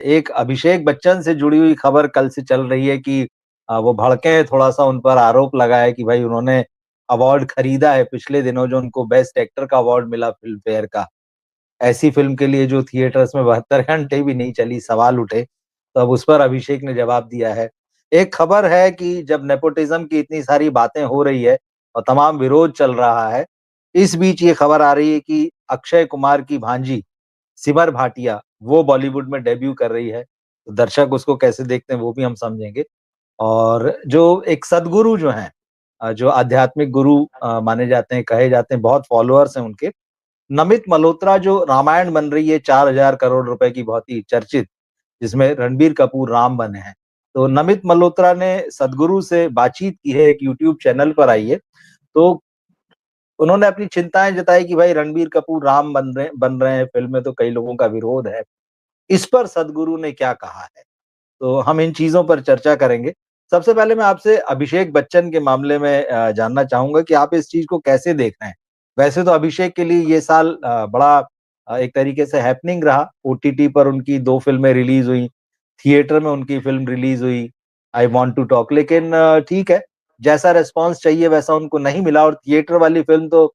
एक अभिषेक बच्चन से जुड़ी हुई खबर कल से चल रही है कि वो भड़के हैं, थोड़ा-सा उन पर आरोप लगा है कि भाई उन्होंने अवार्ड खरीदा है पिछले दिनों जो उनको बेस्ट एक्टर का अवार्ड मिला फ़िल्म फेयर का। ऐसी फ़िल्म के लिए जो थिएटर्स में 72 घंटे भी नहीं चली, सवाल उठे। तो अब उस पर अभिषेक ने जवाब दिया है। एक खबर है कि जब नेपोटिज़्म की इतनी सारी बातें हो रही है और तमाम विरोध चल रहा है, इस बीच ये खबर आ रही है कि अक्षय कुमार की भांजी सिमर भाटिया, वो बॉलीवुड में डेब्यू कर रही है। तो दर्शक उसको कैसे देखते हैं वो भी हम समझेंगे। और जो एक सद्गुरु जो हैं जो आध्यात्मिक गुरु माने जाते हैं, कहे जाते हैं, बहुत फॉलोअर्स हैं उनके। नमित मल्होत्रा जो रामायण बन रही है 4000 करोड़ रुपए की बहुत ही चर्चित, जिसमें रणबीर कपूर राम बने हैं। तो नमित मल्होत्रा ने सद्गुरु से बातचीत की है, एक यूट्यूब चैनल पर आई है। तो उन्होंने अपनी चिंताएँ जताई कि भाई रणबीर कपूर राम बन रहे हैं फ़िल्म में तो कई लोगों का विरोध है। इस पर सद्गुरु ने क्या कहा है? तो हम इन चीज़ों पर चर्चा करेंगे। सबसे पहले मैं आपसे अभिषेक बच्चन के मामले में जानना चाहूँगा कि आप इस चीज़ को कैसे देख रहे हैं? वैसे तो अभिषेक के लिए ये साल बड़ा एक तरीके से हैपनिंग रहा। ओटीटी पर उनकी 2 फ़िल्में रिलीज़ हुई, थिएटर में उनकी फ़िल्म रिलीज़ हुई, आई वांट टू टॉक लेकिन ठीक है, जैसा रिस्पॉन्स चाहिए वैसा उनको नहीं मिला और थिएटर वाली फ़िल्म तो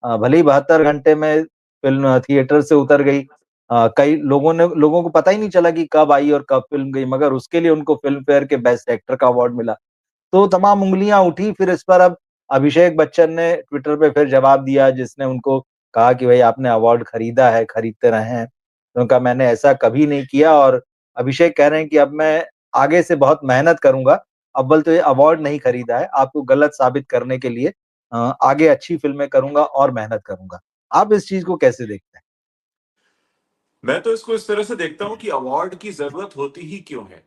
भले ही 72 घंटे में फ़िल्म थिएटर से उतर गई। कई लोगों को पता ही नहीं चला कि कब आई और कब फ़िल्म गई, मगर उसके लिए उनको फ़िल्म फेयर के बेस्ट एक्टर का अवार्ड मिला। तो तमाम उँगलियाँ उठी, फिर इस पर अब अभिषेक बच्चन ने ट्विटर पे फिर जवाब दिया जिसने उनको कहा कि भई आपने अवार्ड खरीदा है, खरीदते रहे हैं। उन्होंने कहा मैंने ऐसा कभी नहीं किया और अभिषेक कह रहे हैं कि अब मैं आगे से बहुत मेहनत करूँगा। अव्वल तो ये अवार्ड नहीं खरीदा है, आपको गलत साबित करने के लिए आगे अच्छी फ़िल्में करूँगा और मेहनत करूँगा। आप इस चीज़ को कैसे देखते हैं? मैं तो इसको इस तरह से देखता हूँ कि अवार्ड की ज़रूरत होती ही क्यों है?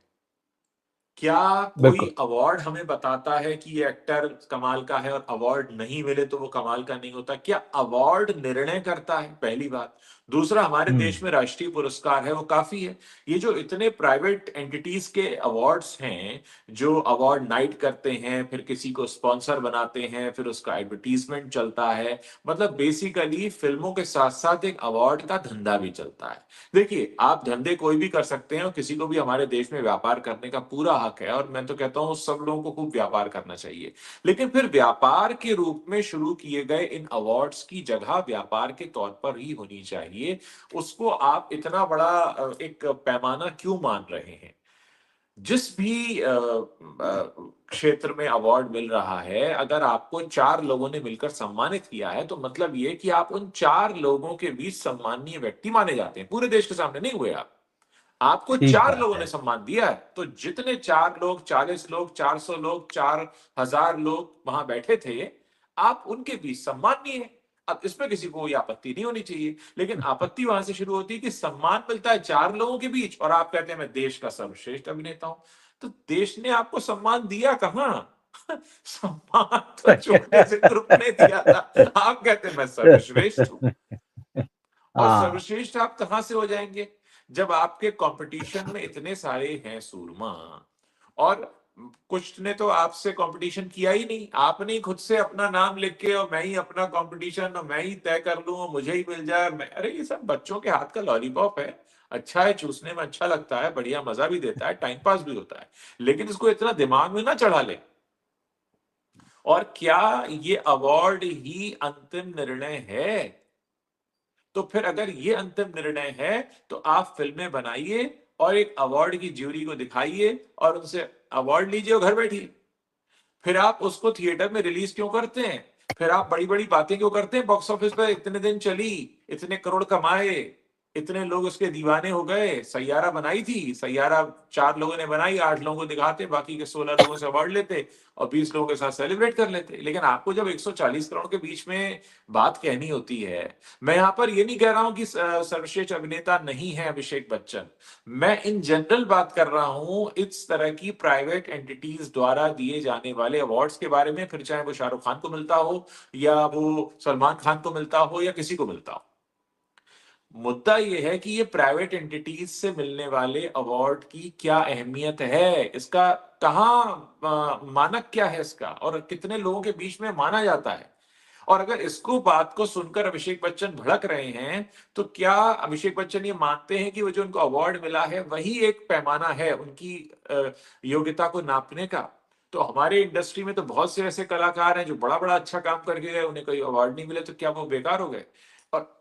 क्या कोई बिल्कुल, अवार्ड हमें बताता है कि ये एक्टर कमाल का है और अवार्ड नहीं मिले तो वो कमाल का नहीं होता? क्या अवार्ड निर्णय करता है? पहली बात। दूसरा, हमारे हुँ, देश में राष्ट्रीय पुरस्कार है, वो काफ़ी है। ये जो इतने प्राइवेट एंटिटीज़ के अवार्ड्स हैं, जो अवार्ड नाइट करते हैं, फिर किसी को स्पॉन्सर बनाते हैं, फिर उसका एडवर्टाइज़मेंट चलता है। मतलब बेसिकली फ़िल्मों के साथ-साथ एक अवार्ड का धंधा भी चलता है। देखिए, आप धंधे कोई भी कर सकते हैं और किसी को भी हमारे देश में व्यापार करने का पूरा हक है और मैं तो कहता हूँ सब लोगों को खूब व्यापार करना चाहिए। लेकिन फिर व्यापार के रूप में शुरू किए गए इन अवार्ड्स की जगह व्यापार के तौर पर ही होनी चाहिए। उसको आप इतना बड़ा एक पैमाना क्यों मान रहे हैं? जिस भी क्षेत्र में अवार्ड मिल रहा है, अगर आपको 4 लोगों ने मिलकर सम्मानित किया है, तो मतलब ये कि आप उन 4 लोगों के बीच सम्मानीय व्यक्ति माने जाते हैं। पूरे देश के सामने नहीं हुए आप। आपको ठीक 4 बात लोगों ने है। सम्मान दिया है, तो जितने 4 लोग, 40 लोग, 400 लोग, 4000 लोग वहाँ बैठे थे, आप उनके बीच सम्मानीय हैं। अब इसमें किसी को कोई आपत्ति नहीं होनी चाहिए, लेकिन आपत्ति वहाँ से शुरू होती है कि सम्मान मिलता है 4 लोगों के बीच और आप कहते हैं मैं देश का सर्वश्रेष्ठ अभिनेता हूँ। तो देश ने आपको सम्मान दिया कहाँ? सम्मान तो छोटे से ग्रुप ने दिया था। आप कहते हैं मैं सर्वश्रेष्ठ हूँ। और हाँ, सर्वश्रेष्ठ आप कहाँ से हो जाएँगे? जब आपके कॉम्पिटिशन में इतने सारे हैं सूरमा और कुछ ने तो आपसे कॉम्पिटिशन किया ही नहीं। आपने ही खुद से अपना नाम लिख के और मैं ही अपना कॉम्पिटिशन और मैं ही तय कर लूँ और मुझे ही मिल जाए। मैं अरे ये सब बच्चों के हाथ का लॉलीपॉप है। अच्छा है, चूसने में अच्छा लगता है, बढ़िया मज़ा भी देता है, टाइम पास भी होता है। लेकिन इसको इतना दिमाग में ना चढ़ा लें। और क्या ये अवार्ड ही अंतिम निर्णय है? तो फिर अगर ये अंतिम निर्णय है, तो आप फ़िल्में बनाइए और एक अवार्ड की ज्यूरी को दिखाइए और उनसे अवार्ड लीजिए और घर बैठिए। फिर आप उसको थिएटर में रिलीज़ क्यों करते हैं? फिर आप बड़ी-बड़ी बातें क्यों करते हैं बॉक्स ऑफिस पे इतने दिन चली, इतने करोड़ कमाए, इतने लोग उसके दीवाने हो गए, सैयारा बनाई थी, सैयारा 4 लोगों ने बनाई, 8 लोगों को दिखाते, बाकी के 16 लोगों से अवार्ड लेते और 20 लोगों के साथ सेलिब्रेट कर लेते। लेकिन आपको जब 140 करोड़ के बीच में बात कहनी होती है, मैं यहाँ पर ये नहीं कह रहा हूँ कि सर्वश्रेष्ठ अभिनेता नहीं है अभिषेक बच्चन। मैं इन जनरल बात कर रहा हूँ इस तरह की प्राइवेट एंटिटीज़ द्वारा दिए जाने वाले अवार्ड्स के बारे में, फिर चाहे वो शाहरुख खान को मिलता हो या वो सलमान खान को मिलता हो या किसी को मिलता हो। मुद्दा ये है कि ये प्राइवेट एंटिटीज से मिलने वाले अवार्ड की क्या अहमियत है? इसका कहाँ मानक क्या है इसका और कितने लोगों के बीच में माना जाता है? और अगर इसको बात को सुनकर अभिषेक बच्चन भड़क रहे हैं, तो क्या अभिषेक बच्चन ये मानते हैं कि वो जो उनको अवार्ड मिला है, वही एक पैमाना है उनकी योग्यता को नापने का? तो हमारे इंडस्ट्री में तो बहुत से ऐसे कलाकार हैं जो बड़ा-बड़ा अच्छा काम करके गए, उन्हें कोई अवार्ड नहीं मिले, तो क्या वो बेकार हो गए? और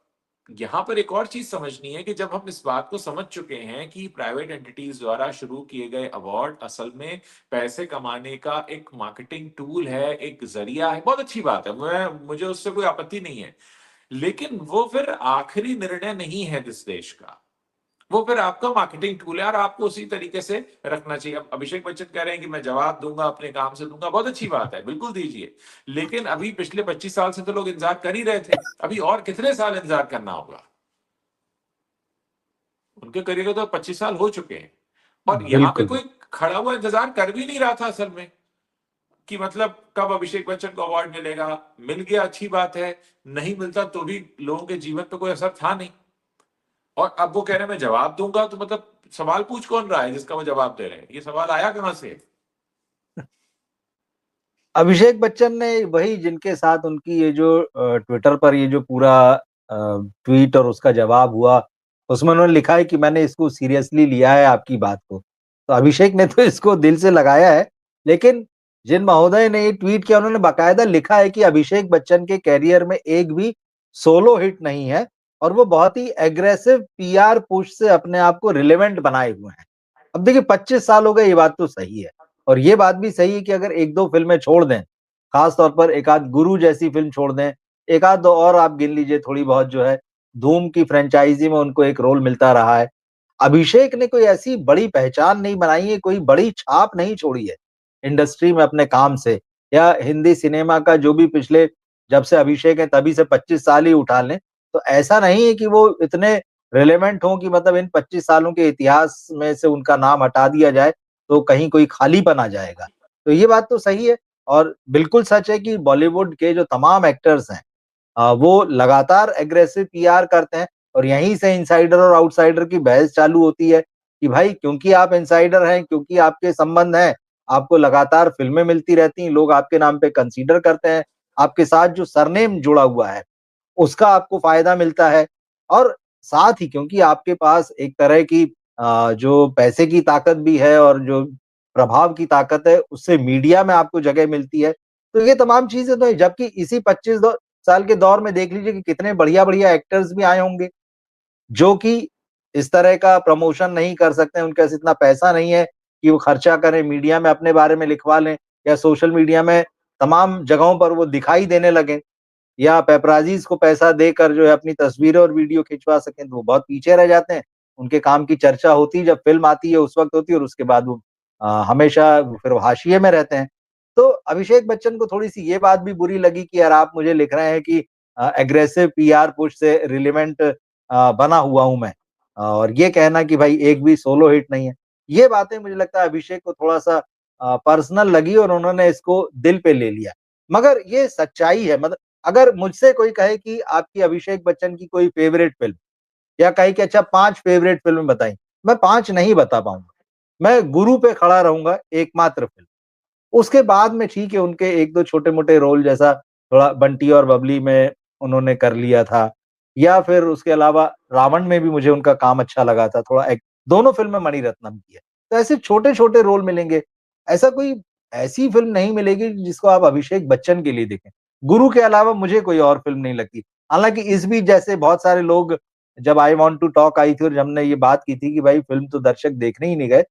यहाँ पर एक और चीज़ समझनी है कि जब हम इस बात को समझ चुके हैं कि प्राइवेट एंटिटीज़ द्वारा शुरू किए गए अवार्ड असल में पैसे कमाने का एक मार्केटिंग टूल है, एक ज़रिया है, बहुत अच्छी बात है। मुझे उससे कोई आपत्ति नहीं है। लेकिन वो फिर आखिरी निर्णय नहीं है इस देश का। वो फिर आपका मार्केटिंग टूल है और आपको उसी तरीके से रखना चाहिए। अब अभिषेक बच्चन कह रहे हैं कि मैं जवाब दूँगा, अपने काम से दूँगा, बहुत अच्छी बात है, बिल्कुल दीजिए। लेकिन अभी पिछले 25 साल से तो लोग इंतज़ार कर ही रहे थे। अभी और कितने साल इंतज़ार करना होगा? उनके करियर को तो 25 साल हो चुके हैं और यहाँ पे बिल्कुल। कोई खड़ा हुआ इंतज़ार कर भी नहीं रहा था असल में, कि मतलब कब अभिषेक बच्चन को अवार्ड मिलेगा। मिल गया अच्छी बात है, नहीं मिलता तो भी लोगों के जीवन पे कोई असर था नहीं। और अब वो कह रहे हैं मैं जवाब दूँगा, तो मतलब सवाल पूछ कौन रहा है जिसका वो जवाब दे रहे हैं? ये सवाल आया कहाँ से? अभिषेक बच्चन ने वही जिनके साथ उनकी ये जो ट्विटर पर ये जो पूरा ट्वीट और उसका जवाब हुआ, उसमें उन्होंने लिखा है कि मैंने इसको सीरियसली लिया है आपकी बात को। तो अभिषेक ने तो इसको दिल से लगाया है, लेकिन जिन महोदय ने ये ट्वीट किया उन्होंने बाकायदा लिखा है कि अभिषेक बच्चन के करियर में एक भी सोलो हिट नहीं है और वो बहुत ही एग्रेसिव पीआर पुश से अपने आप को रिलेवेंट बनाए हुए हैं। अब देखिए 25 साल हो गए, ये बात तो सही है और ये बात भी सही है कि अगर 1-2 फ़िल्में छोड़ दें, ख़ास तौर पर एक आध गुरु जैसी फ़िल्म छोड़ दें, एक आध दो और आप गिन लीजिए थोड़ी बहुत जो है, धूम की फ्रैंचाइज़ी में उनको एक रोल मिलता रहा है। अभिषेक ने कोई ऐसी बड़ी पहचान नहीं बनाई है, कोई बड़ी छाप नहीं छोड़ी है, इंडस्ट्री में अपने काम से या हिंदी सिनेमा का जो भी पिछले जब से अभिषेक है तभी से 25 साल ही उठा लें, तो ऐसा नहीं है कि वो इतने रिलेवेंट हों कि मतलब इन 25 सालों के इतिहास में से उनका नाम हटा दिया जाए, तो कहीं कोई खालीपन आ जाएगा। तो ये बात तो सही है और बिल्कुल सच है कि बॉलीवुड के जो तमाम एक्टर्स हैं वो लगातार एग्रेसिव पीआर करते हैं और यहीं से इनसाइडर और आउटसाइडर की बहस चालू होती है कि भाई क्योंकि आप इनसाइडर हैं, क्योंकि आपके संबंध हैं, आपको लगातार फ़िल्में मिलती रहती हैं, लोग आपके नाम पे कंसीडर करते हैं, आपके साथ जो सरनेम जुड़ा हुआ है, उसका आपको फ़ायदा मिलता है और साथ ही क्योंकि आपके पास एक तरह की जो पैसे की ताकत भी है और जो प्रभाव की ताकत है, उससे मीडिया में आपको जगह मिलती है। तो ये तमाम चीज़ें तो हैं, जबकि इसी 25 साल के दौर में देख लीजिए कि कितने बढ़िया-बढ़िया एक्टर्स भी आए होंगे, जो कि इस तरह का प्रमोशन नहीं कर सकते हैं, उनके पास इतना पैसा नहीं है कि वो खर्चा करें, मीडिया में अपने बारे में लिखवा लें या सोशल मीडिया में तमाम जगहों पर वो दिखाई देने लगें। या पेपराज़ीज़ को पैसा देकर जो है अपनी तस्वीरें और वीडियो खिंचवा सकें, तो वो बहुत पीछे रह जाते हैं। उनके काम की चर्चा होती है जब फ़िल्म आती है उस वक़्त होती है और उसके बाद वो हमेशा फिर वो हाशिए में रहते हैं। तो अभिषेक बच्चन को थोड़ी-सी ये बात भी बुरी लगी कि यार आप मुझे लिख रहे हैं कि एग्रेसिव पीआर पुश से रिलेवेंट बना हुआ हूँ मैं और ये कहना कि भाई एक भी सोलो हिट नहीं है। ये बातें मुझे लगता है अभिषेक को थोड़ा-सा पर्सनल लगी और उन्होंने इसको दिल पे ले लिया। मगर ये सच्चाई है मतलब अगर मुझसे कोई कहे कि आपकी अभिषेक बच्चन की कोई फ़ेवरेट फ़िल्म या कहे कि अच्छा 5 फ़ेवरेट फ़िल्में बताइए, मैं 5 नहीं बता पाऊँगा। मैं गुरु पे खड़ा रहूँगा एकमात्र फ़िल्म। उसके बाद में ठीक है उनके 1-2 छोटे-मोटे रोल जैसा थोड़ा बंटी और बबली में उन्होंने कर लिया था या फिर उसके अलावा रावण में भी मुझे उनका काम अच्छा लगा था, थोड़ा एक दोनों फ़िल्म में मणिरत्नम की है। तो ऐसे छोटे-छोटे रोल मिलेंगे। ऐसा कोई ऐसी फ़िल्म नहीं मिलेगी जिसको आप अभिषेक बच्चन के लिए देखें। गुरु के अलावा मुझे कोई और फ़िल्म नहीं लगती। हालाँकि इस बीच जैसे बहुत सारे लोग जब आई वांट टू टॉक आई थी और हमने ये बात की थी कि भाई फ़िल्म तो दर्शक देखने ही नहीं गए।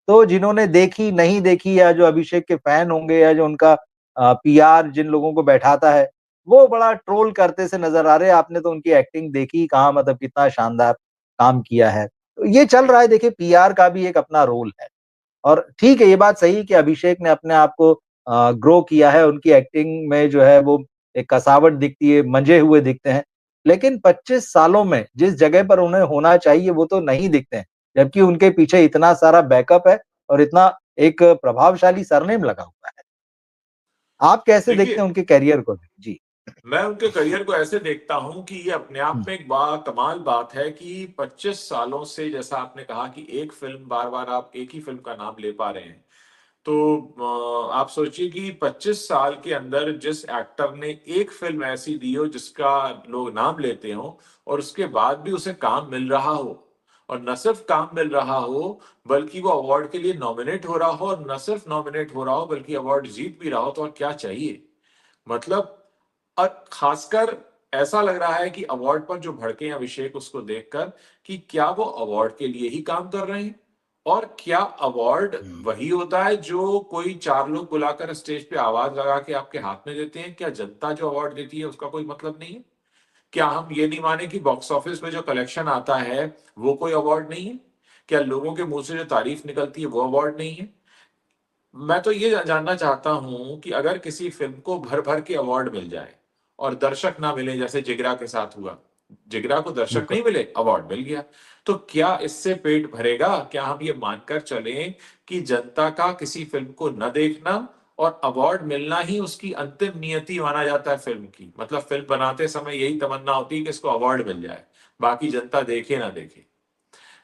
तो जिन्होंने देखी, नहीं देखी या जो अभिषेक के फैन होंगे या जो उनका पीआर जिन लोगों को बैठाता है, वो बड़ा ट्रोल करते से नज़र आ रहे हैं, आपने तो उनकी एक्टिंग देखी ही कहाँ मतलब कितना शानदार काम किया है। तो ये चल रहा है देखिए पीआर का भी एक अपना रोल है और ठीक है ये बात सही है कि अभिषेक ने अपने आप को ग्रो किया है, उनकी एक्टिंग में जो है वो एक कसावट दिखती है, मंजे हुए दिखते हैं। लेकिन 25 सालों में जिस जगह पर उन्हें होना चाहिए वो तो नहीं दिखते हैं। जबकि उनके पीछे इतना सारा बैकअप है और इतना एक प्रभावशाली सरनेम लगा हुआ है। आप कैसे देखते देखिए, हैं उनके करियर को? जी। मैं उनके करियर को ऐसे देखता हूँ कि ये अपने आप हुँ, में एक बा कमाल बात है कि 25 सालों से जैसा आपने कहा कि एक फ़िल्म बार-बार आप एक ही फ़िल्म का नाम ले पा रहे हैं। तो आप सोचिए कि 25 साल के अंदर जिस एक्टर ने एक फिल्म ऐसी दी हो जिसका लोग नाम लेते हो और उसके बाद भी उसे काम मिल रहा हो, और न सिर्फ काम मिल रहा हो बल्कि वो अवार्ड के लिए नॉमिनेट हो रहा हो, और न सिर्फ नॉमिनेट हो रहा हो बल्कि अवार्ड जीत भी रहा हो, तो और क्या चाहिए। मतलब, और खासकर ऐसा लग रहा है कि अवार्ड पर जो भड़के हैं अभिषेक उसको देखकर, कि क्या वो अवार्ड के लिए ही काम कर रहे हैं, और क्या अवार्ड वही होता है जो कोई चार लोग बुलाकर स्टेज पे आवाज लगा के आपके हाथ में देते हैं। क्या जनता जो अवार्ड देती है उसका कोई मतलब नहीं है? क्या हम ये नहीं माने कि बॉक्स ऑफिस में जो कलेक्शन आता है वो कोई अवार्ड नहीं है? क्या लोगों के मुंह से जो तारीफ निकलती है वो अवार्ड नहीं है? मैं तो ये जानना चाहता हूं कि अगर किसी फिल्म को भर भर के अवार्ड मिल जाए और दर्शक ना मिले, जैसे जिगरा के साथ हुआ, जिगरा को दर्शक बिल्कुल। नहीं मिले, अवार्ड मिल गया, तो क्या इससे पेट भरेगा? क्या हम ये मानकर चलें कि जनता का किसी फिल्म को न देखना और अवार्ड मिलना ही उसकी अंतिम नियति माना जाता है फिल्म की? मतलब फिल्म बनाते समय यही तमन्ना होती है कि इसको अवार्ड मिल जाए, बाकी जनता देखे ना देखे।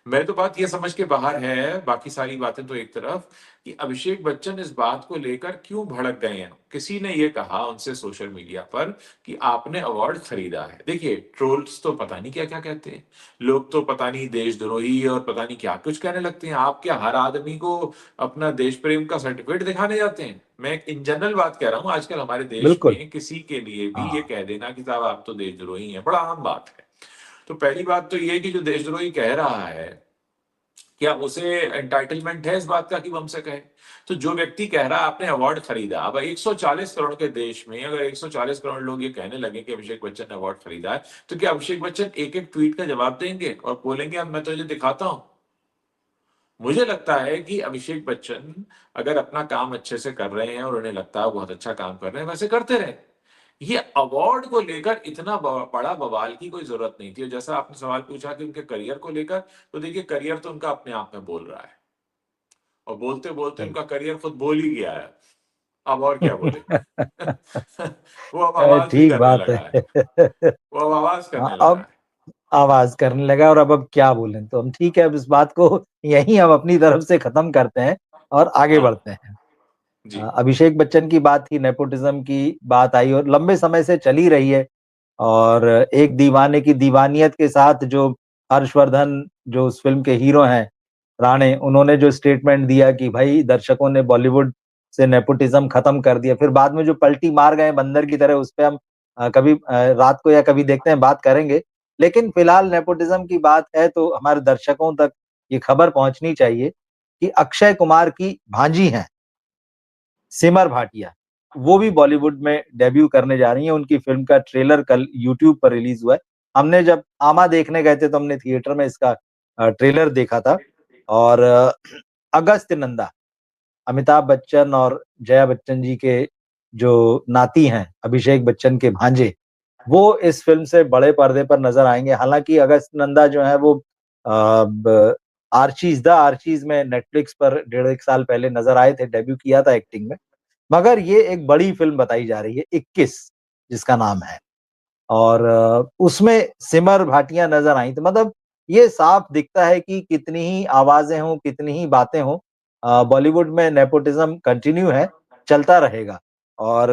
मेरे तो बात ये समझ के बाहर है, बाकी सारी बातें तो एक तरफ, कि अभिषेक बच्चन इस बात को लेकर क्यों भड़क गए हैं। किसी ने ये कहा उनसे सोशल मीडिया पर कि आपने अवार्ड खरीदा है। देखिए, ट्रोल्स तो पता नहीं क्या क्या कहते हैं, लोग तो पता नहीं देशद्रोही और पता नहीं क्या कुछ कहने लगते हैं। आप क्या हर आदमी को अपना देश प्रेम का सर्टिफिकेट दिखाने जाते हैं? मैं एक इन जनरल बात कह रहा हूं, आजकल हमारे देश बिल्कुल। में किसी के लिए भी ये हाँ। कह देना कि साहब आप तो देशद्रोही हैं, बड़ा आम बात है। तो पहली बात तो ये कि जो देशद्रोही कह रहा है, क्या उसे एंटाइटलमेंट है इस बात का कि वो हमसे कहे? तो जो व्यक्ति कह रहा है आपने अवार्ड खरीदा, अब 140 करोड़ के देश में अगर 140 करोड़ लोग ये कहने लगे कि अभिषेक बच्चन ने अवार्ड खरीदा है, तो क्या अभिषेक बच्चन एक एक ट्वीट का जवाब देंगे और बोलेंगे अब मैं तुझे दिखाता हूं? मुझे लगता है कि अभिषेक बच्चन अगर अपना काम अच्छे से कर रहे हैं और उन्हें लगता है बहुत अच्छा काम कर रहे हैं, वैसे करते रहे। ये अवार्ड को लेकर इतना बड़ा बवाल की कोई जरूरत नहीं थी। और जैसा आपने सवाल पूछा कि उनके करियर को लेकर, तो देखिए करियर तो उनका अपने आप में बोल रहा है, और बोलते बोलते सही। उनका करियर खुद बोल ही गया है। अब और क्या बोले। वो अब आवाज भी ठीक करने बात लगा है। है। वो अब आवाज हाँ, करने लगा अब है। आवाज करने लगा, और अब क्या बोलें, तो हम ठीक है, अब इस बात को यहीं हम अपनी तरफ से खत्म करते हैं और आगे हाँ बढ़ते हैं। जी। अभिषेक बच्चन की बात थी, नेपोटिज्म की बात आई और लंबे समय से चली रही है। और एक दीवाने की दीवानियत के साथ जो हर्षवर्धन, जो उस फिल्म के हीरो हैं, राणे, उन्होंने जो स्टेटमेंट दिया कि भाई दर्शकों ने बॉलीवुड से नेपोटिज्म खत्म कर दिया, फिर बाद में जो पलटी मार गए बंदर की तरह, उस पे हम कभी रात को या कभी देखते हैं, बात करेंगे। लेकिन फिलहाल नेपोटिज्म की बात है तो हमारे दर्शकों तक ये खबर पहुंचनी चाहिए कि अक्षय कुमार की भांजी हैं सिमर भाटिया, वो भी बॉलीवुड में डेब्यू करने जा रही हैं। उनकी फिल्म का ट्रेलर कल यूट्यूब पर रिलीज हुआ है। हमने जब आमा देखने गए थे तो हमने थिएटर में इसका ट्रेलर देखा था। और अगस्त नंदा, अमिताभ बच्चन और जया बच्चन जी के जो नाती हैं, अभिषेक बच्चन के भांजे, वो इस फिल्म से बड़े पर्दे पर नजर आएंगे। हालांकि अगस्त नंदा जो है वो आर्चीज द आर्चीज में नेटफ्लिक्स पर 1.5 साल पहले नजर आए थे, डेब्यू किया था एक्टिंग में। मगर ये एक बड़ी फिल्म बताई जा रही है, 21 जिसका नाम है। और उसमें सिमर भाटिया नजर आई, तो मतलब ये साफ दिखता है कि कितनी ही आवाजें हों, कितनी ही बातें हों, बॉलीवुड में नेपोटिज्म कंटिन्यू है, चलता रहेगा। और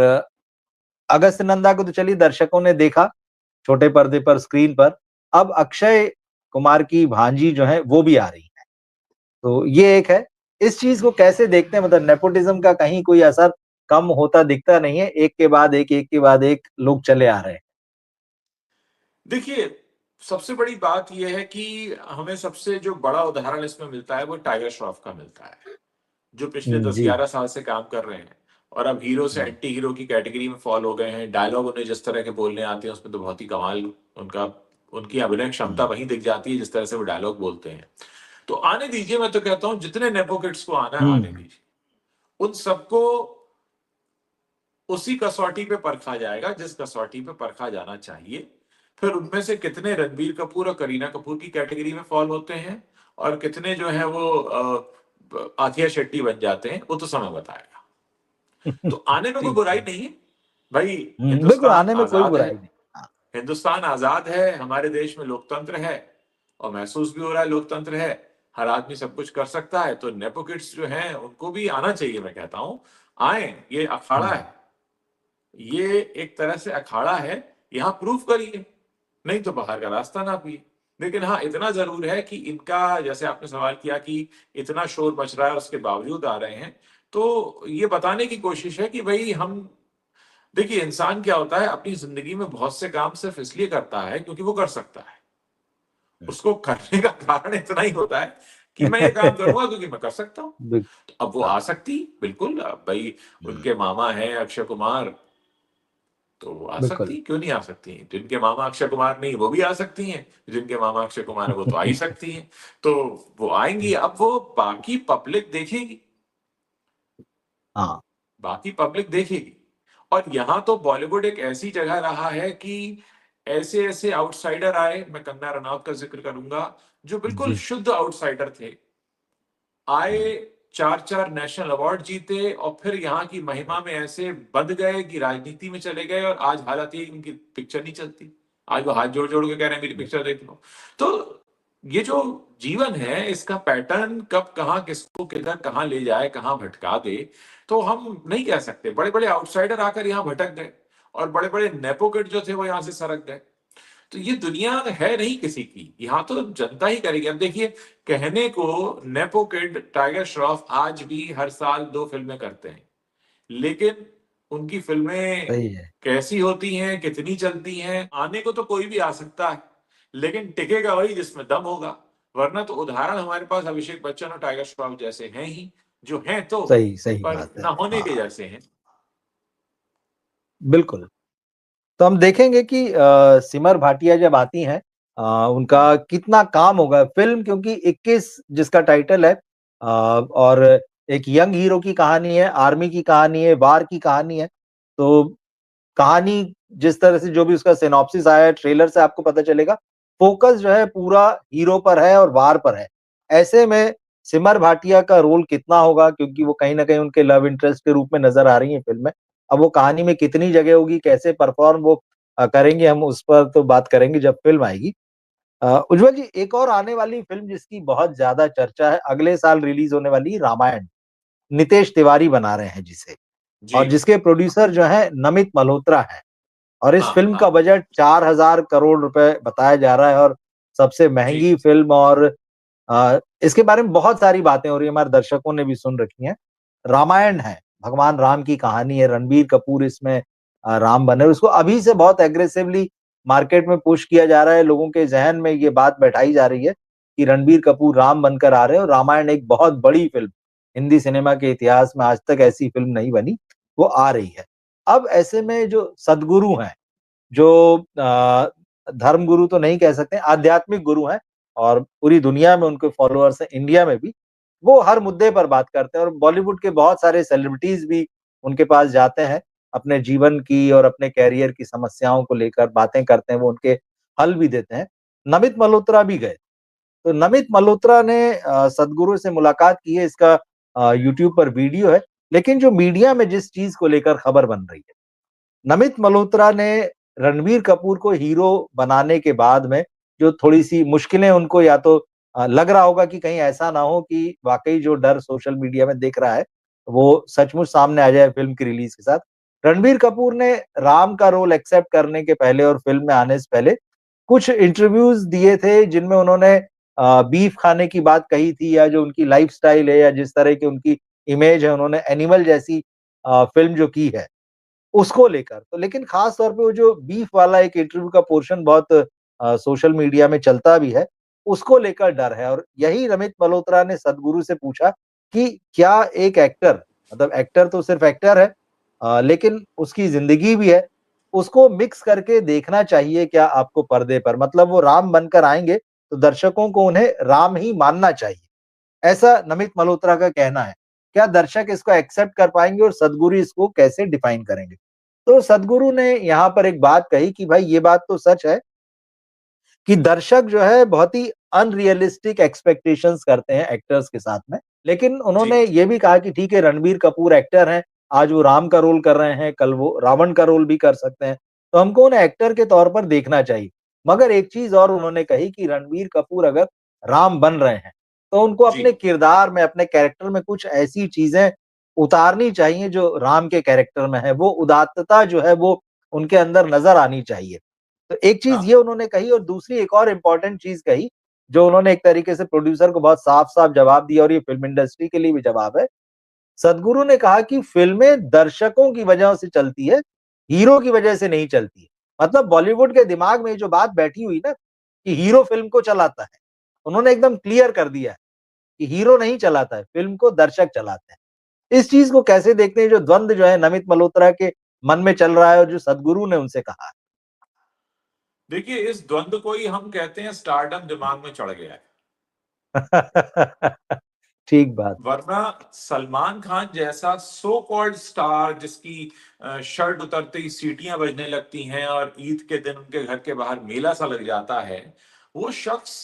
अगस्त नंदा को तो चलिए दर्शकों ने देखा छोटे पर्दे पर, स्क्रीन पर। अब अक्षय कुमार की भांजी जो है वो भी आ रही है, तो ये एक है। इस चीज को कैसे देखते हैं, मतलब नेपोटिज्म का कहीं कोई असर कम होता दिखता नहीं है, एक के बाद एक के बाद एक लोग चले आ रहे हैं। देखिए, सबसे बड़ी बात यह है कि हमें सबसे जो बड़ा उदाहरण इसमें मिलता है वो टाइगर श्रॉफ का मिलता है, जो पिछले दस जी। ग्यारह साल से काम कर रहे हैं और अब हीरो से हम्म, एंटी हीरो की कैटेगरी में फॉल हो गए हैं। डायलॉग उन्हें जिस तरह के बोलने आते हैं उसमें तो बहुत ही कमाल उनका, उनकी अभिनय क्षमता हम्म, वहीं दिख जाती है जिस तरह से वो डायलॉग बोलते हैं। तो आने दीजिए, मैं तो कहता हूं जितने नेपो किड्स को आना है आने हम्म, दीजिए। उन सबको उसी कसौटी पे परखा जाएगा जिस कसौटी पे परखा जाना चाहिए। फिर उनमें से कितने रणबीर कपूर और करीना कपूर की कैटेगरी में फॉल होते हैं और कितने जो है वो आथिया शेट्टी बन जाते हैं, वो तो समय बताएगा। तो आने में कोई ठीक बुराई है। नहीं है भाई। बिल्कुल, हिंदुस्तान आने में कोई आजाद है, बुराई नहीं। हाँ। हिंदुस्तान आजाद है, हमारे देश में लोकतंत्र है और महसूस भी हो रहा है लोकतंत्र है। हर आदमी सब कुछ कर सकता है, तो नेपो किड्स जो हैं उनको भी आना चाहिए, मैं कहता हूँ। आए, ये अखाड़ा हम्म, है, ये एक तरह से अखाड़ा है, यहाँ प्रूफ करिए, नहीं तो बाहर का रास्ता ना पिए। लेकिन हाँ, इतना जरूर है कि इनका, जैसे आपने सवाल किया कि इतना शोर मच रहा है उसके बावजूद आ रहे हैं, तो ये बताने की कोशिश है कि भाई हम, देखिए इंसान क्या होता है, अपनी जिंदगी में बहुत से काम सिर्फ इसलिए करता है क्योंकि वो कर सकता है। उसको करने का कारण इतना ही होता है कि मैं ये काम करूंगा क्योंकि मैं कर सकता हूँ। बिल्कुल। तो अब वो हाँ। आसक्ति, बिल्कुल, अब भाई हम्म, उनके मामा हैं अक्षय कुमार, तो वो आ बिल्कुल। सकती, क्यों नहीं आ सकती हैं? जिनके मामा अक्षय कुमार नहीं, वो भी आ सकती हैं। जिनके मामा अक्षय कुमार है वो तो आ ही सकती हैं। तो वो आएंगी, अब वो बाकी पब्लिक देखेगी, हाँ। बाकी पब्लिक देखेगी। और यहाँ तो बॉलीवुड एक ऐसी जगह रहा है कि ऐसे ऐसे आउटसाइडर आए, मैं कंगना रनौत का जिक्र करूंगा, जो बिल्कुल जी। शुद्ध आउटसाइडर थे, आए, हम्म, चार चार नेशनल अवार्ड जीते, और फिर यहाँ की महिमा में ऐसे बंध गए कि राजनीति में चले गए, और आज हालत ये कि उनकी पिक्चर नहीं चलती। आज वो हाथ जोड़ जोड़ के कह रहे हैं मेरी पिक्चर देख लो। तो ये जो जीवन है, इसका पैटर्न कब कहाँ किसको किधर कहाँ ले जाए, कहाँ भटका दे, तो हम नहीं कह सकते। बड़े बड़े आउटसाइडर आकर यहाँ भटक गए, और बड़े बड़े नेपोकिड जो थे वो यहाँ से सरक गए। तो ये दुनिया है नहीं किसी की, यहाँ तो जनता ही करेगी। अब देखिए, कहने को नेपो किड टाइगर श्रॉफ आज भी हर साल 2 फिल्में करते हैं, लेकिन उनकी फिल्में सही है। कैसी होती हैं, कितनी चलती हैं, आने को तो कोई भी आ सकता है, लेकिन टिकेगा वही जिसमें दम होगा। वरना तो उदाहरण हमारे पास अभिषेक बच्चन और टाइगर श्रॉफ जैसे हैं ही, जो हैं तो, सही सही पर बात है। ना होने के हाँ, जैसे हैं। बिल्कुल। तो हम देखेंगे कि सिमर भाटिया जब आती हैं, उनका कितना काम होगा फ़िल्म, क्योंकि 21 जिसका टाइटल है, और एक यंग हीरो की कहानी है, आर्मी की कहानी है, वार की कहानी है। तो कहानी जिस तरह से जो भी उसका सिनॉप्सिस आया है, ट्रेलर से आपको पता चलेगा, फ़ोकस जो है पूरा हीरो पर है और वार पर है। ऐसे में सिमर भाटिया का रोल कितना होगा, क्योंकि वो कहीं न कहीं उनके लव इंटरेस्ट के रूप में नज़र आ रही हैं फ़िल्म में। अब वो कहानी में कितनी जगह होगी, कैसे परफ़ॉर्म वो करेंगे, हम उस पर तो बात करेंगे जब फ़िल्म आएगी। उज्ज्वल जी, एक और आने वाली फ़िल्म जिसकी बहुत ज़्यादा चर्चा है, अगले साल रिलीज़ होने वाली रामायण, नितेश तिवारी बना रहे हैं जिसे, जी। और जिसके प्रोड्यूसर जो हैं नमित मल्होत्रा हैं। और इस हाँ फ़िल्म हाँ। का बजट 4000 करोड़ रुपए बताया जा रहा है, और सबसे जी। महँगी फ़िल्म, और इसके बारे में बहुत सारी बातें हो रही हैं, हमारे दर्शकों ने भी सुन रखी हैं। रामायण है, भगवान राम की कहानी है, रणबीर कपूर इसमें राम बने, और उसको अभी से बहुत एग्रेसिवली मार्केट में पुश किया जा रहा है, लोगों के ज़हन में ये बात बैठाई जा रही है कि रणबीर कपूर राम बनकर आ रहे हैं, और रामायण एक बहुत बड़ी फ़िल्म, हिंदी सिनेमा के इतिहास में आज तक ऐसी फ़िल्म नहीं बनी, वो आ रही है। अब ऐसे में जो सद्गुरु हैं, जो धर्म गुरु तो नहीं कह सकते, आध्यात्मिक गुरु हैं, और पूरी दुनिया में उनके फॉलोअर्स हैं, इंडिया में भी। वो हर मुद्दे पर बात करते हैं, और बॉलीवुड के बहुत सारे सेलिब्रिटीज़ भी उनके पास जाते हैं, अपने जीवन की और अपने करियर की समस्याओं को लेकर बातें करते हैं, वो उनके हल भी देते हैं। नमित मल्होत्रा भी गए। तो नमित मल्होत्रा ने सद्गुरु से मुलाकात की है, इसका यूट्यूब पर वीडियो है। लेकिन जो मीडिया में जिस चीज़ को लेकर खबर बन रही है, नमित मल्होत्रा ने रणबीर कपूर को हीरो बनाने के बाद में जो थोड़ी-सी मुश्किलें उनको, या तो लग रहा होगा कि कहीं ऐसा ना हो कि वाक़ई जो डर सोशल मीडिया में दिख रहा है, वो सचमुच सामने आ जाए फ़िल्म की रिलीज़ के साथ। रणबीर कपूर ने राम का रोल एक्सेप्ट करने के पहले और फ़िल्म में आने से पहले कुछ इंटरव्यूज़ दिए थे, जिनमें उन्होंने बीफ खाने की बात कही थी, या जो उनकी लाइफ़स्टाइल है, या जिस तरह की उनकी इमेज है, उन्होंने एनिमल जैसी फ़िल्म जो की है, उसको लेकर। तो लेकिन ख़ास तौर पे वो जो बीफ वाला एक इंटरव्यू का पोर्शन बहुत सोशल मीडिया में चलता भी है, उसको लेकर डर है, और यही रमित मल्होत्रा ने सद्गुरु से पूछा कि क्या एक एक्टर, मतलब एक्टर तो सिर्फ़ एक्टर है, लेकिन उसकी ज़िंदगी भी है, उसको मिक्स करके देखना चाहिए क्या आपको पर्दे पर? मतलब वो राम बनकर आएँगे, तो दर्शकों को उन्हें राम ही मानना चाहिए। ऐसा नमित मल्होत्रा का कहना है। क्या दर्शक इसको एक्सेप्ट कर पाएँगे, और सद्गुरु इसको कैसे डिफाइन करेंगे? तो सद्गुरु ने यहाँ पर एक बात कही कि भाई ये बात तो सच है कि दर्शक जो है बहुत ही अनरियलिस्टिक एक्सपेक्टेशंस करते हैं एक्टर्स के साथ में। लेकिन जी। उन्होंने ये भी कहा कि ठीक है, रणबीर कपूर एक्टर हैं, आज वो राम का रोल कर रहे हैं, कल वो रावण का रोल भी कर सकते हैं। तो हमको उन्हें एक्टर के तौर पर देखना चाहिए। मगर एक चीज़ और उन्होंने कही कि रणबीर कपूर अगर राम बन रहे हैं, तो उनको जी। अपने किरदार में, अपने कैरेक्टर में कुछ ऐसी चीज़ें उतारनी चाहिए जो राम के कैरेक्टर में है। वो उदात्तता जो है वो उनके अंदर नज़र आनी चाहिए। तो एक चीज़ ये हाँ। उन्होंने कही और दूसरी एक और इम्पोर्टेंट चीज़ कही, जो उन्होंने एक तरीके से प्रोड्यूसर को बहुत साफ-साफ जवाब दिया और ये फ़िल्म इंडस्ट्री के लिए भी जवाब है। सद्गुरु ने कहा कि फ़िल्में दर्शकों की वजह से चलती है, हीरो की वजह से नहीं चलती है। मतलब बॉलीवुड के दिमाग में ये जो बात बैठी हुई ना कि हीरो फ़िल्म को चलाता है, उन्होंने एकदम क्लियर कर दिया है कि हीरो नहीं चलाता है, फ़िल्म को दर्शक चलाते हैं। इस चीज़ को कैसे देखते हैं जो द्वंद जो है नमित मल्होत्रा के मन में चल रहा है और जो सद्गुरु ने उनसे कहा देखिए, इस द्वंद को ही हम कहते हैं स्टारडम दिमाग में चढ़ गया है। है? ठीक बात। वरना सलमान खान जैसा सो कॉल्ड स्टार जिसकी शर्ट उतरते ही सीटियां बजने लगती हैं और ईद के दिन उनके घर के बाहर मेला सा लग जाता है, वो शख्स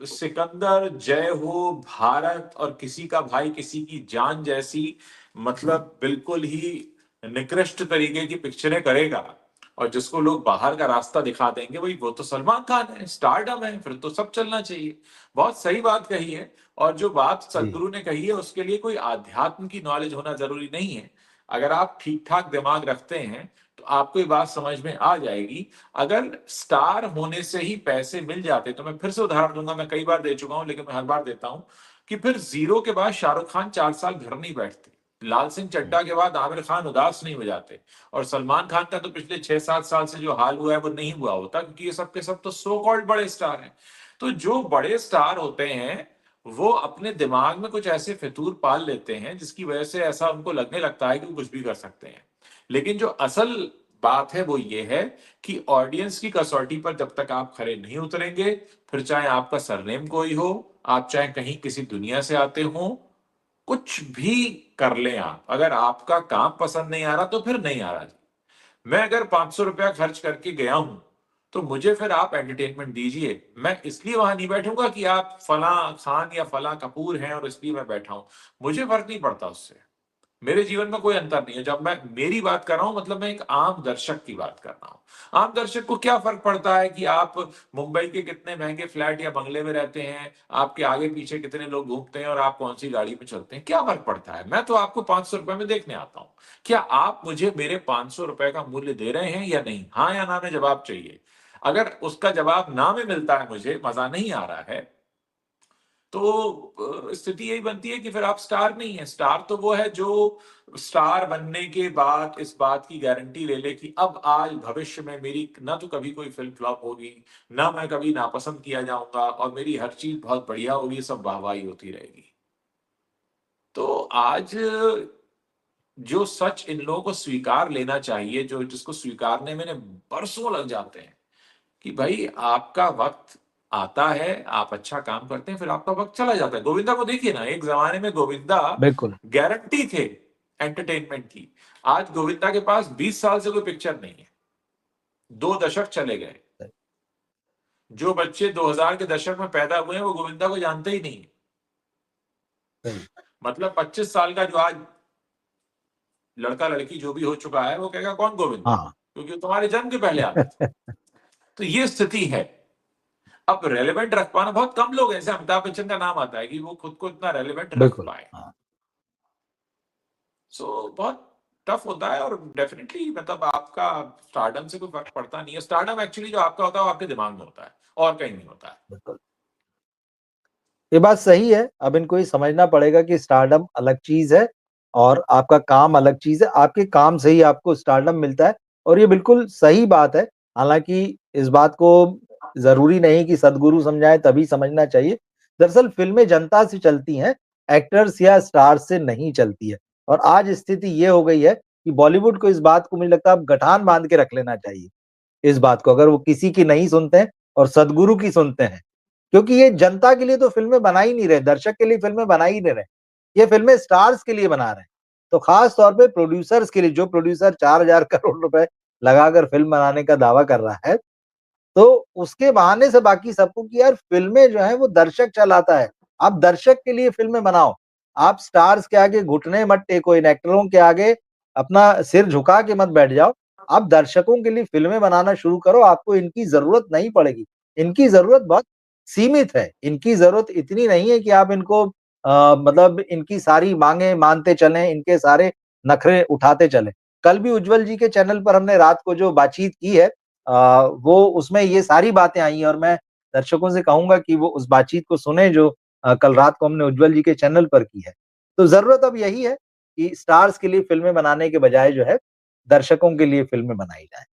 सिकंदर, जय हो, भारत और किसी का भाई किसी की जान जैसी मतलब बिल्कुल ही निकृष्ट तरीके की पिक्चरें करेगा और जिसको लोग बाहर का रास्ता दिखा देंगे, वही वो तो सलमान खान है, स्टारडम है, फिर तो सब चलना चाहिए। बहुत सही बात कही है। और जो बात जी, सदगुरु ने कही है उसके लिए कोई आध्यात्म की नॉलेज होना जरूरी नहीं है। अगर आप ठीक ठाक दिमाग रखते हैं तो आपको ये बात समझ में आ जाएगी। अगर स्टार होने से ही पैसे मिल जाते, तो मैं फिर से उदाहरण दूंगा, मैं कई बार दे चुका हूं लेकिन मैं हर बार देता हूं कि फिर जीरो के बाद शाहरुख खान 4 साल घर नहीं बैठते, लाल सिंह हुँ, चड्ढा के बाद आमिर खान उदास नहीं हो जाते, और सलमान खान का तो पिछले 6-7 साल से जो हाल हुआ है वो नहीं हुआ होता, क्योंकि ये सब के सब तो सो कॉल्ड बड़े स्टार हैं। तो जो बड़े स्टार होते हैं वो अपने दिमाग में कुछ ऐसे फितूर पाल लेते हैं जिसकी वजह से ऐसा उनको लगने लगता है कि वो कुछ भी कर सकते हैं। लेकिन जो असल बात है वो ये है कि ऑडियंस की कसौटी पर जब तक आप खरे नहीं उतरेंगे, फिर चाहे आपका सरनेम कोई हो, आप चाहे कहीं किसी दुनिया से आते हो, कुछ भी कर लें आप, अगर आपका काम पसंद नहीं आ रहा तो फिर नहीं आ रहा। मैं अगर 500 रुपया खर्च करके गया हूं तो मुझे फिर आप एंटरटेनमेंट दीजिए। मैं इसलिए वहां नहीं बैठूंगा कि आप फला खान या फला कपूर हैं और इसलिए मैं बैठा हूं। मुझे फर्क नहीं पड़ता उससे, मेरे जीवन में कोई अंतर नहीं है। जब मैं मेरी बात कर रहा हूं मतलब मैं एक आम दर्शक की बात कर रहा हूं। आम दर्शक को क्या फर्क पड़ता है कि आप मुंबई के कितने महंगे फ्लैट या बंगले में रहते हैं, आपके आगे पीछे कितने लोग घूमते हैं और आप कौन सी गाड़ी में चलते हैं, क्या फर्क पड़ता है। मैं तो आपको 500 रुपए में देखने आता हूं। क्या आप मुझे मेरे 500 रुपए का मूल्य दे रहे हैं या नहीं, हाँ या ना में जवाब चाहिए। अगर उसका जवाब ना में मिलता है, मुझे मजा नहीं आ रहा है, तो स्थिति यही बनती है कि फिर आप स्टार नहीं है। स्टार तो वो है जो स्टार बनने के बाद इस बात की गारंटी ले ले कि अब आज भविष्य में मेरी ना तो कभी कोई फिल्म फ्लॉप होगी, ना मैं कभी नापसंद किया जाऊंगा, और मेरी हर चीज बहुत बढ़िया होगी, सब वाहवाही होती रहेगी। तो आज जो सच इन लोगों को स्वीकार लेना चाहिए, जो जिसको स्वीकारने में इन्हें बरसों लग जाते हैं, कि भाई आपका वक्त आता है, आप अच्छा काम करते हैं, फिर आपका वक्त चला जाता है। गोविंदा को देखिए ना, एक जमाने में गोविंदा बिल्कुल। गारंटी थे एंटरटेनमेंट की। आज गोविंदा के पास 20 साल से कोई पिक्चर नहीं है, 2 दशक चले गए। सही, जो बच्चे 2000 के दशक में पैदा हुए हैं वो गोविंदा को जानते ही नहीं। सही। मतलब 25 साल का जो आज लड़का लड़की जो भी हो चुका है वो कहेगा कौन गोविंदा, हाँ। क्योंकि वो तुम्हारे जन्म के पहले आते थे। तो ये स्थिति है। अब रेलेवेंट रख पाना, बहुत कम लोग हैं, जैसे अमिताभ बच्चन का नाम आता है कि वो खुद को इतना रेलेवेंट रख बिल्कुल, पाए। हाँ। सो बहुत टफ होता है, और डेफिनेटली मतलब आपका स्टारडम से कोई फर्क पड़ता नहीं है। स्टारडम एक्चुअली जो आपका होता है वो आपके दिमाग में होता है और कहीं नहीं होता है। बिल्कुल। ये बात सही है। अब इनको ये समझना पड़ेगा कि स्टारडम अलग चीज़ है और आपका काम अलग चीज़ है। आपके काम से ही आपको स्टारडम मिलता है और ये बिल्कुल सही बात है। हालाँकि इस बात को ज़रूरी नहीं कि सद्गुरु समझाएँ तभी समझना चाहिए। दरअसल फ़िल्में जनता से चलती हैं, एक्टर्स या स्टार्स से नहीं चलती है। और आज स्थिति ये हो गई है कि बॉलीवुड को इस बात को मुझे लगता है अब गठान बाँध के रख लेना चाहिए, इस बात को। अगर वो किसी की नहीं सुनते हैं और सद्गुरु की सुनते हैं, क्योंकि ये जनता के लिए तो फ़िल्में बना ही नहीं रहे, दर्शक के लिए फ़िल्में बना ही नहीं रहे। ये फ़िल्में स्टार्स के लिए बना रहे हैं। तो ख़ास तौर पे प्रोड्यूसर्स के लिए, जो प्रोड्यूसर 4000 करोड़ रुपए लगाकर फ़िल्म बनाने का दावा कर रहा है, तो उसके बहाने से बाकी सबको कि यार फ़िल्में जो हैं वो दर्शक चलाता है। आप दर्शक के लिए फ़िल्में बनाओ। आप स्टार्स के आगे घुटने मत टेको, इन एक्टरों के आगे अपना सिर झुका के मत बैठ जाओ। आप दर्शकों के लिए फ़िल्में बनाना शुरू करो, आपको इनकी ज़रूरत नहीं पड़ेगी। इनकी ज़रूरत बहुत सीमित है। इनकी ज़रूरत इतनी नहीं है कि आप इनको मतलब इनकी सारी माँगें मानते चलें, इनके सारे नखरे उठाते चलें। कल भी उज्ज्वल जी के चैनल पर हमने रात को जो बातचीत की है वो उसमें ये सारी बातें आई हैं और मैं दर्शकों से कहूँगा कि वो उस बातचीत को सुने जो कल रात को हमने उज्ज्वल जी के चैनल पर की है। तो ज़रूरत अब यही है कि स्टार्स के लिए फ़िल्में बनाने के बजाय जो है, दर्शकों के लिए फ़िल्में बनाई जाएँ।